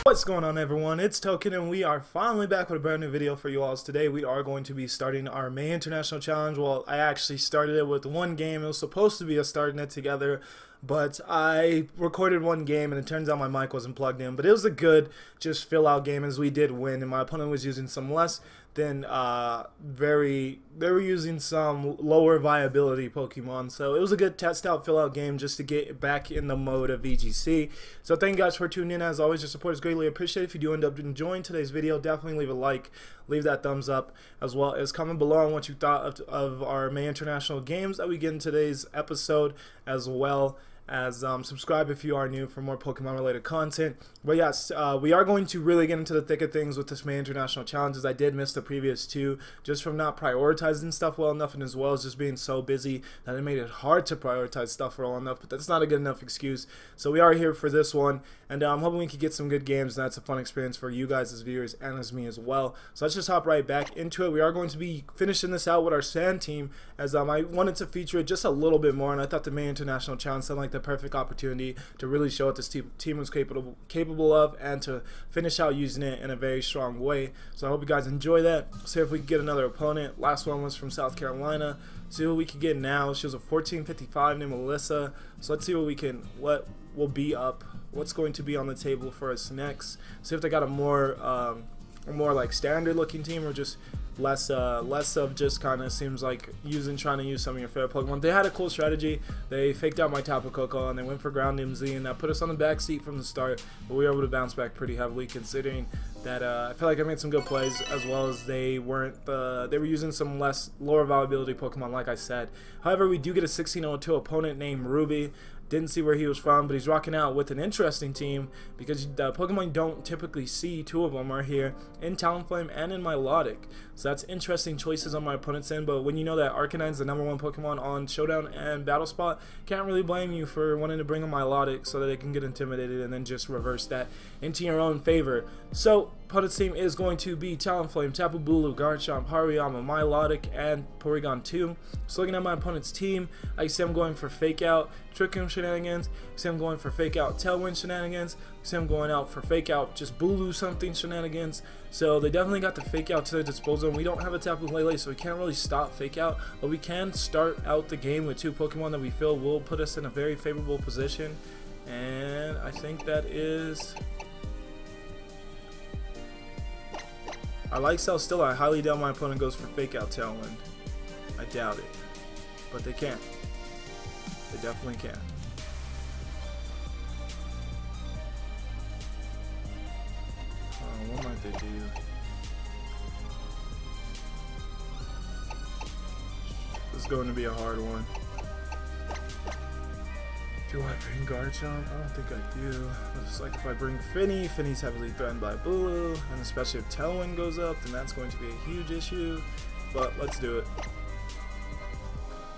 What's going on, everyone? It's Token, and we are finally back with a brand new video for you all. Today we are going to be starting our May International Challenge. Well, I actually started it with one game. It was supposed to be us starting it together, but I recorded one game and it turns out my mic wasn't plugged in. But it was a good just fill out game, as we did win, and my opponent was using some less than they were using some lower viability Pokemon. So it was a good test out fill out game just to get back in the mode of VGC. So thank you guys for tuning in. As always, your support is greatly appreciated. If you do end up enjoying today's video, definitely leave a like, leave that thumbs up, as well as comment below on what you thought of our May International games that we get in today's episode, as well as subscribe if you are new for more Pokemon related content. But yes, we are going to really get into the thick of things with this May International Challenges. I did miss the previous two just from not prioritizing stuff well enough, and as well as just being so busy that it made it hard to prioritize stuff well enough. But that's not a good enough excuse. So we are here for this one, and I'm hoping we can get some good games, and that's a fun experience for you guys as viewers and as me as well. So let's just hop right back into it. We are going to be finishing this out with our Sand team, as I wanted to feature it just a little bit more, and I thought the May International Challenge sounded like the perfect opportunity to really show what this team was capable of, and to finish out using it in a very strong way. So I hope you guys enjoy that. See if we can get another opponent. Last one was from South Carolina. See what we can get now. She was a 1455 named Melissa. So let's see what will be up. What's going to be on the table for us next. See if they got a more like standard looking team, or just less of just kind of seems like trying to use some of your favorite Pokemon. They had a cool strategy. They faked out my Tapu Koko and they went for Ground MZ, and that put us on the back seat from the start, but we were able to bounce back pretty heavily, considering that I feel like I made some good plays, as well as they were using some lower viability Pokemon, like I said. However, we do get a 1602 opponent named Ruby. Didn't see where he was from, but he's rocking out with an interesting team, because the Pokemon you don't typically see, two of them are here in Talonflame and in Milotic. So that's interesting choices on my opponent's end. But when you know that Arcanine's the #1 Pokemon on Showdown and Battlespot, can't really blame you for wanting to bring a Milotic so that they can get intimidated and then just reverse that into your own favor. So opponent's team is going to be Talonflame, Tapu Bulu, Garchomp, Hariyama, Milotic, and Porygon 2. So looking at my opponent's team, I see I'm going for Fake Out, Trick Room shenanigans. See I'm going for Fake Out, Tailwind shenanigans. See I'm going out for Fake Out, just Bulu something shenanigans. So they definitely got the Fake Out to their disposal. And we don't have a Tapu Lele, so we can't really stop Fake Out, but we can start out the game with two Pokemon that we feel will put us in a very favorable position. And I think that is... I like Celesteela. I highly doubt my opponent goes for Fake Out Tailwind. I doubt it. But they can. They definitely can. What might they do? This is going to be a hard one. Do I bring Garchomp? I don't think I do. It's like if I bring Finny's heavily threatened by Bulu, and especially if Tailwind goes up, then that's going to be a huge issue. But let's do it.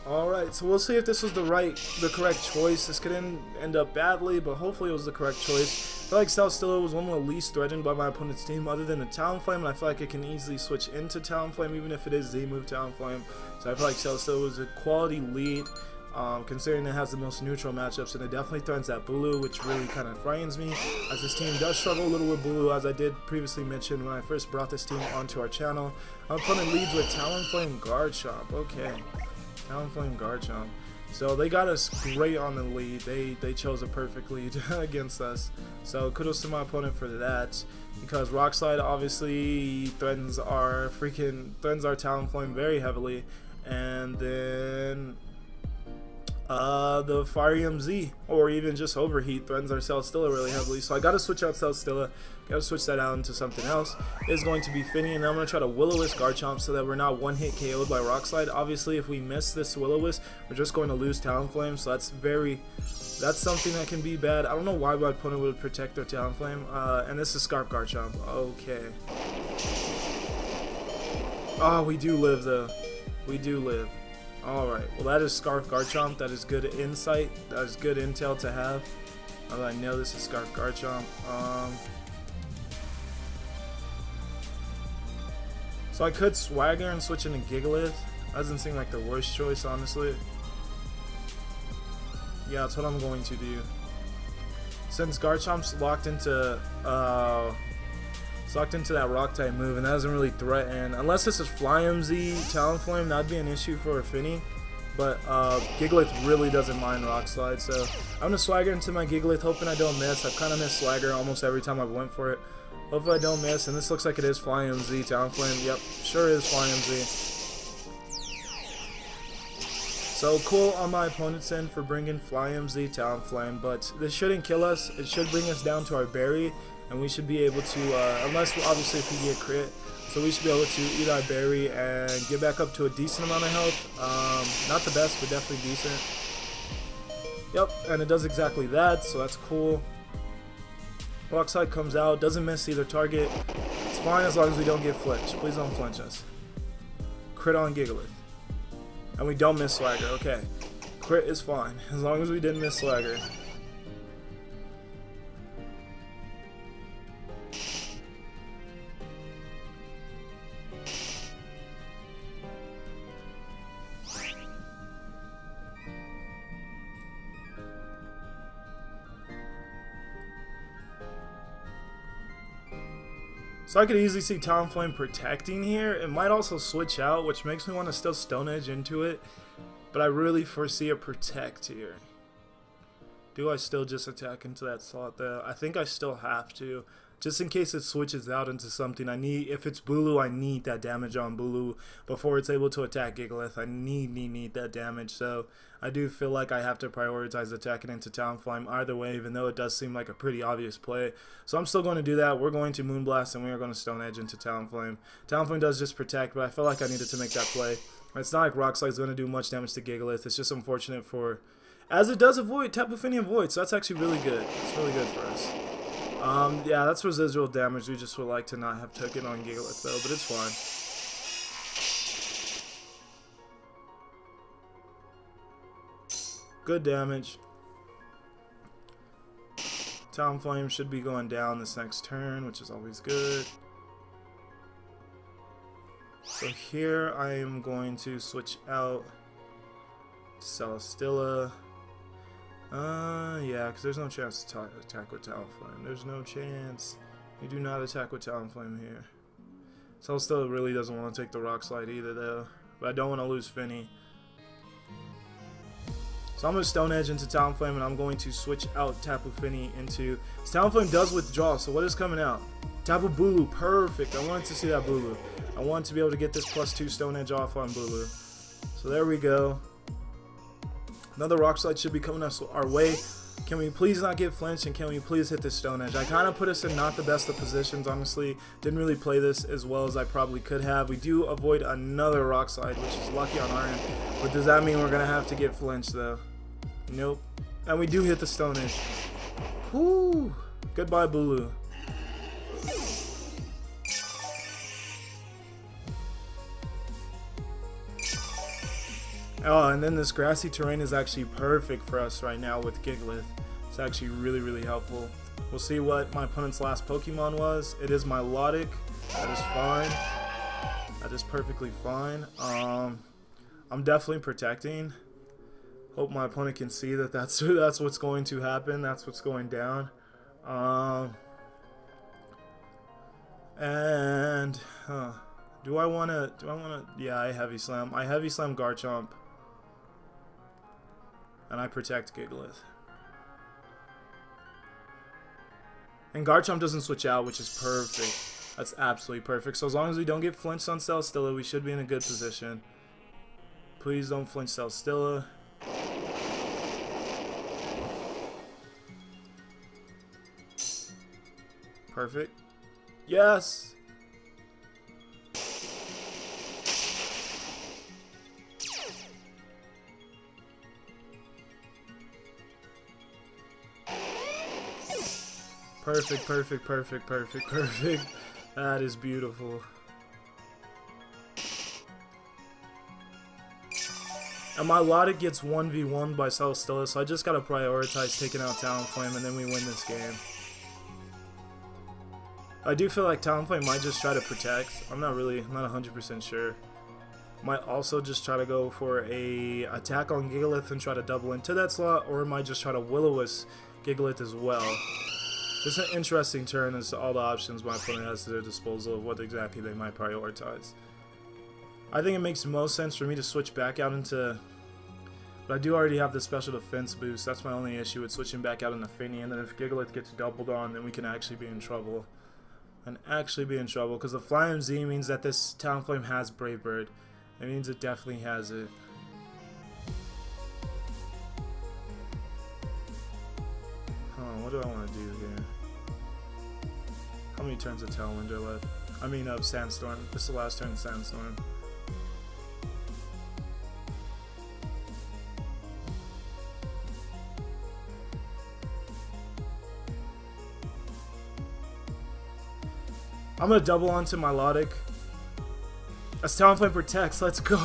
Alright, so we'll see if this was the correct choice. This could end up badly, but hopefully it was the correct choice. I feel like Celesteela was one of the least threatened by my opponent's team, other than the Talonflame, and I feel like it can easily switch into Talonflame, even if it is Z-move Talonflame. So I feel like Celesteela was a quality lead, considering it has the most neutral matchups, and it definitely threatens that Bulu, which really kind of frightens me, as this team does struggle a little with Bulu, as I did previously mention when I first brought this team onto our channel. Our opponent leads with Talonflame Garchomp. Okay. Talonflame Garchomp. So they got us great on the lead. They chose a perfect lead against us. So kudos to my opponent for that, because Rock Slide obviously threatens our Talonflame very heavily, and then the Fire MZ, or even just Overheat, threatens our Celesteela really heavily. So I gotta switch out Celesteela, gotta switch that out into something else. It's going to be Finny, and I'm gonna try to Will-O-Wisp Garchomp so that we're not one-hit KO'd by Rock Slide. Obviously, if we miss this Will-O-Wisp, we're just going to lose Talonflame, so that's something that can be bad. I don't know why my opponent would protect their Talonflame. And this is Scarf Garchomp. Okay. Oh, we do live though. We do live. Alright, well that is Scarf Garchomp. That is good insight. That is good intel to have. I know this is Scarf Garchomp. So I could Swagger and switch into Gigalith. Doesn't seem like the worst choice, honestly. Yeah, that's what I'm going to do. since Garchomp's locked into that rock type move, and that doesn't really threaten, unless this is Fly MZ Talonflame, that'd be an issue for a Finny. But Gigalith really doesn't mind Rock Slide, so I'm gonna Swagger into my Gigalith, hoping I don't miss. I've kind of missed Swagger almost every time I've went for it. Hopefully I don't miss, and this looks like it is Fly MZ Talonflame. Yep, sure is Fly MZ. So cool on my opponent's end for bringing Fly MZ Talonflame, but this shouldn't kill us. It should bring us down to our berry, and we should be able to, unless obviously if we get crit, so we should be able to eat our berry and get back up to a decent amount of health. Not the best, but definitely decent. Yep, and it does exactly that, so that's cool. Rock Slide comes out, doesn't miss either target. It's fine as long as we don't get flinched. Please don't flinch us. Crit on Gigalith. And we don't miss Swagger, okay. Crit is fine, as long as we didn't miss Swagger. So I could easily see Talonflame protecting here. It might also switch out, which makes me want to still Stone Edge into it. But I really foresee a protect here. Do I still just attack into that slot though? I think I still have to. Just in case it switches out into something. If it's Bulu, I need that damage on Bulu before it's able to attack Gigalith. I need that damage. So I do feel like I have to prioritize attacking into Talonflame either way, even though it does seem like a pretty obvious play. So I'm still going to do that. We're going to Moonblast, and we are going to Stone Edge into Talonflame. Talonflame does just protect, but I feel like I needed to make that play. It's not like Rock Slide is going to do much damage to Gigalith. It's just unfortunate for, as it does avoid Tapu Fini Avoid, so that's actually really good. It's really good for us. Yeah, that's residual damage. We just would like to not have taken on Gigalith though, but it's fine. Good damage. Talonflame should be going down this next turn, which is always good. So here I am going to switch out Celesteela. Yeah, because there's no chance to attack with Talonflame. There's no chance. You do not attack with Talonflame here. Celesteela really doesn't want to take the Rock Slide either, though. But I don't want to lose Finny. So I'm going to Stone Edge into Talonflame, and I'm going to switch out Tapu Fini into... Talonflame does withdraw, so what is coming out? Tapu Bulu, perfect. I wanted to see that Bulu. I wanted to be able to get this +2 Stone Edge off on Bulu. So there we go. Another Rock Slide should be coming our way. Can we please not get flinched, and can we please hit this Stone Edge? I kind of put us in not the best of positions, honestly. Didn't really play this as well as I probably could have. We do avoid another Rock Slide, which is lucky on our end. But does that mean we're going to have to get flinched, though? Nope. And we do hit the Stone Edge. Whoo! Goodbye, Bulu. Oh, and then this grassy terrain is actually perfect for us right now with Gigalith. It's actually really helpful. We'll see what my opponent's last Pokemon was. It is Milotic. That is fine. That is perfectly fine. I'm definitely protecting. Hope my opponent can see that that's what's going to happen. That's what's going down. Do I wanna? Yeah, I Heavy Slam. I Heavy Slam Garchomp. And I protect Gigalith. And Garchomp doesn't switch out, which is perfect. That's absolutely perfect. So as long as we don't get flinched on Celesteela, we should be in a good position. Please don't flinch Celesteela. Perfect. Yes! Perfect. That is beautiful. And my Milotic gets 1v1 by Celesteela, so I just gotta prioritize taking out Talonflame, and then we win this game. I do feel like Talonflame might just try to protect. I'm not 100% sure. Might also just try to go for a attack on Gigalith and try to double into that slot, or might just try to Will-O-Wisp Gigalith as well. Just an interesting turn as to all the options my opponent has at their disposal of what exactly they might prioritize. I think it makes most sense for me to switch back out into... But I do already have the special defense boost. That's my only issue with switching back out into Finny. And then if Gigalith gets doubled on, then we can actually be in trouble. Because the Flying Z means that this Talonflame has Brave Bird. It means it definitely has it. What do I want to do here? How many turns of Tailwind are left? I mean of Sandstorm. This is the last turn of Sandstorm. I'm gonna double onto Milotic. As Talonflame protects, let's go.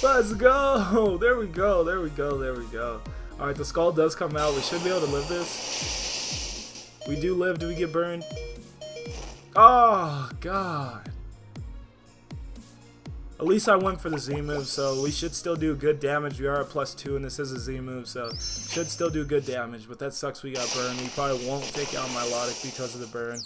Let's go. There we go. There we go. There we go. Alright, the Skull does come out. We should be able to live this. We do live. Do we get burned? Oh, God. At least I went for the Z move, so we should still do good damage. We are at +2, and this is a Z move, so should still do good damage. But that sucks we got burned. We probably won't take out Milotic because of the burn.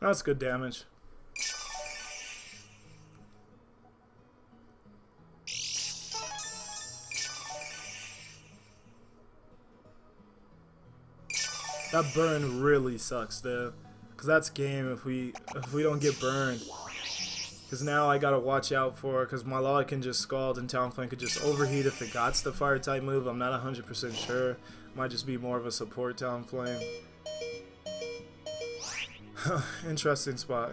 That's good damage. That burn really sucks though, cause that's game if we don't get burned. Cause now I gotta watch out for, cause Milotic can just scald and Talonflame could just overheat if it got the fire type move. I'm not 100% sure. Might just be more of a support Talonflame. Interesting spot.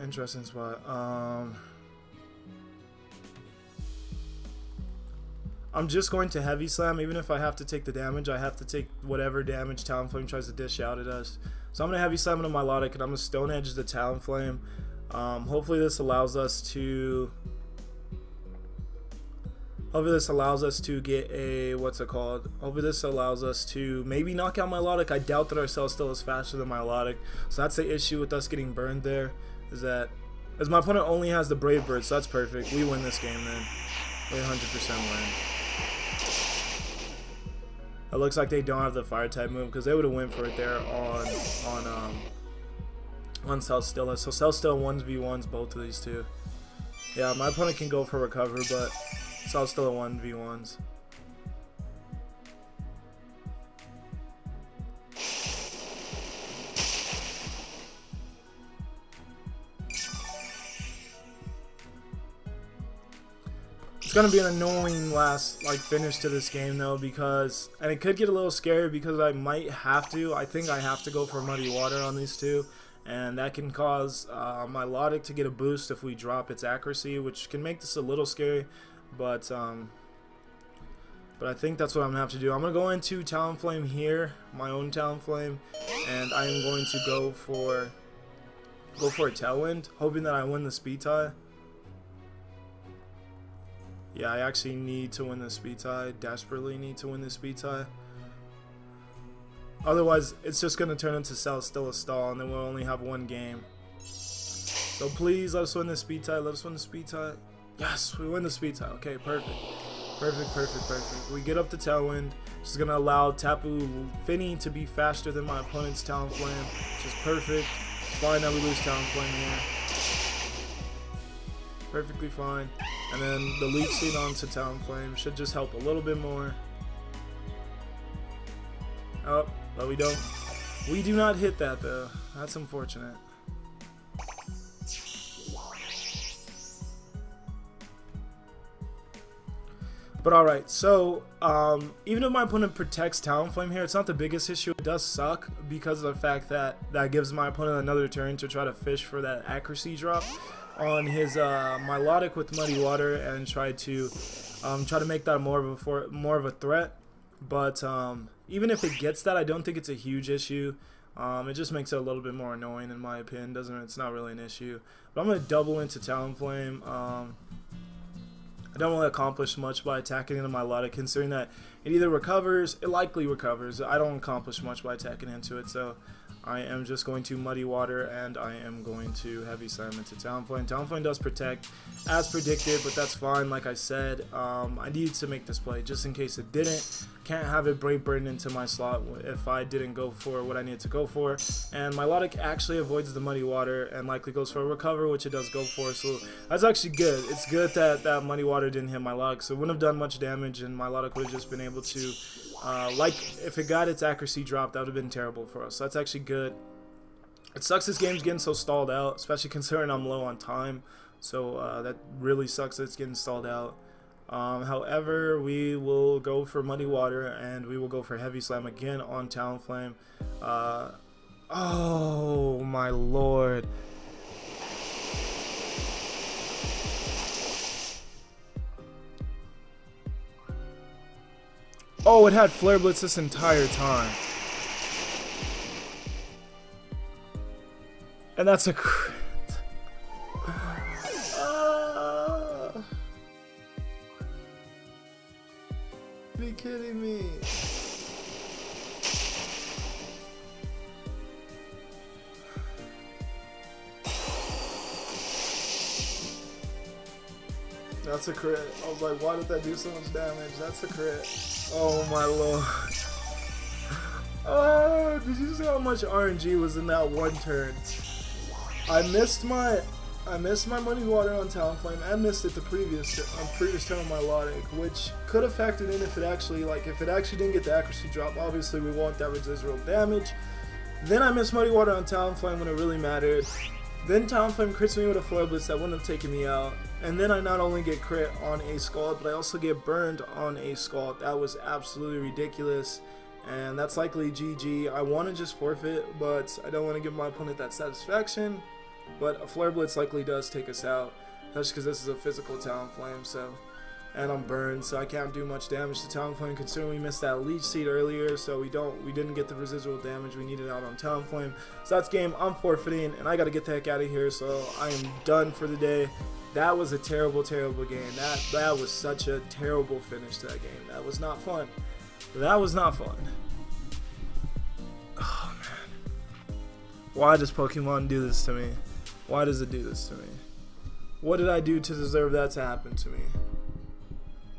I'm just going to Heavy Slam. Even if I have to take the damage, I have to take whatever damage Talonflame tries to dish out at us. So I'm going to Heavy Slam into Milotic, and I'm going to Stone Edge the Talonflame. Hopefully this allows us to... Hopefully this allows us to get a, Hopefully this allows us to maybe knock out Milotic. I doubt that our Celesteela is faster than Milotic. So that's the issue with us getting burned there. Is that, as my opponent only has the Brave Bird, so that's perfect. We win this game then. We 100% win. It looks like they don't have the fire type move because they would have went for it there on Celesteela. So Celesteela 1v1s both of these two. Yeah, my opponent can go for recover, but Celesteela 1v1s. It's gonna be an annoying last finish to this game though, because, and it could get a little scary because I think I have to go for Muddy Water on these two, and that can cause Milotic to get a boost if we drop its accuracy, which can make this a little scary. But I think that's what I'm gonna have to do. I'm gonna go into Talonflame here, my own Talonflame, and I am going to go for a Tailwind, hoping that I win the speed tie. Yeah, I actually need to win the speed tie. Desperately need to win the speed tie. Otherwise, it's just gonna turn into Celesteela stall, and then we'll only have one game. So please let us win the speed tie. Let us win the speed tie. Yes, we win the speed tie. Okay, perfect. Perfect. We get up to Tailwind. This is going to allow Tapu Fini to be faster than my opponent's Talonflame, which is perfect. Fine that we lose Talonflame here. Perfectly fine. And then the Leech Seed onto Talonflame should just help a little bit more. Oh, but we don't. We do not hit that though. That's unfortunate. But alright, so even if my opponent protects Talonflame here, it's not the biggest issue. It does suck because of the fact that that gives my opponent another turn to try to fish for that accuracy drop on his Milotic with Muddy Water and try to make that more of a threat. But even if it gets that, I don't think it's a huge issue. It just makes it a little bit more annoying in my opinion, doesn't it? It's not really an issue. But I'm gonna double into Talonflame. I don't really accomplish much by attacking into my Melodic, considering that it either recovers, it likely recovers. I don't accomplish much by attacking into it, so I am just going to Muddy Water, and I am going to Heavy Slam into Talonflame. Talonflame does protect, as predicted, but that's fine. Like I said, I needed to make this play, just in case it didn't. Can't have it Brave Burden into my slot if I didn't go for what I needed to go for. And my Melodic actually avoids the Muddy Water and likely goes for a Recover, which it does go for, so that's actually good. It's good that that Muddy Water didn't hit my Melodic, so it wouldn't have done much damage, and my Melodic would have just been able to like, if it got its accuracy dropped, that would have been terrible for us. So that's actually good. It sucks this game's getting so stalled out, especially considering I'm low on time. So that really sucks that it's getting stalled out. However, we will go for Muddy Water, and we will go for Heavy Slam again on Talonflame. Oh my lord. Oh, it had Flare Blitz this entire time. And that's a crit. Be kidding me. That's a crit. I was like, why did that do so much damage? That's a crit. Oh my lord. Oh, did you see how much RNG was in that one turn? I missed my Muddy Water on Talonflame. I missed it the previous turn on my Melodic, which could have factored in if it actually didn't get the accuracy drop. Obviously, we want that residual damage. Then I missed Muddy Water on Talonflame when it really mattered. Then Talonflame crits me with a Flare Blitz that wouldn't have taken me out. And then I not only get crit on a Scald, but I also get burned on a Scald. That was absolutely ridiculous. And that's likely GG. I want to just forfeit, but I don't want to give my opponent that satisfaction. But a Flare Blitz likely does take us out. That's because this is a physical Talonflame, so. And I'm burned, so I can't do much damage to Talonflame, considering we missed that Leech Seed earlier, so we didn't get the residual damage we needed out on Talonflame. So that's game. I'm forfeiting, and I gotta get the heck out of here, so I am done for the day. That was a terrible, terrible game. That was such a terrible finish to that game. That was not fun. That was not fun. Oh man. Why does Pokemon do this to me? Why does it do this to me? What did I do to deserve that to happen to me?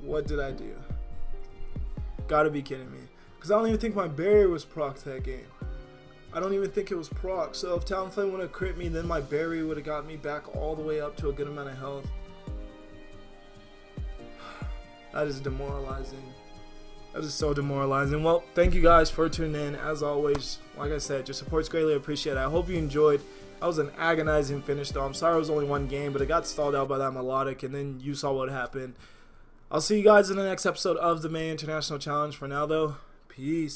What did I do? Gotta be kidding me. Because I don't even think my barrier was proc that game. I don't even think it was proc. So if Talonflame would have crit me, then my barrier would have got me back all the way up to a good amount of health. That is demoralizing. That is so demoralizing. Well, thank you guys for tuning in. As always, like I said, your support's greatly appreciated. I hope you enjoyed. That was an agonizing finish, though. I'm sorry it was only one game, but it got stalled out by that Melodic, and then you saw what happened. I'll see you guys in the next episode of the May International Challenge. For now, though, peace.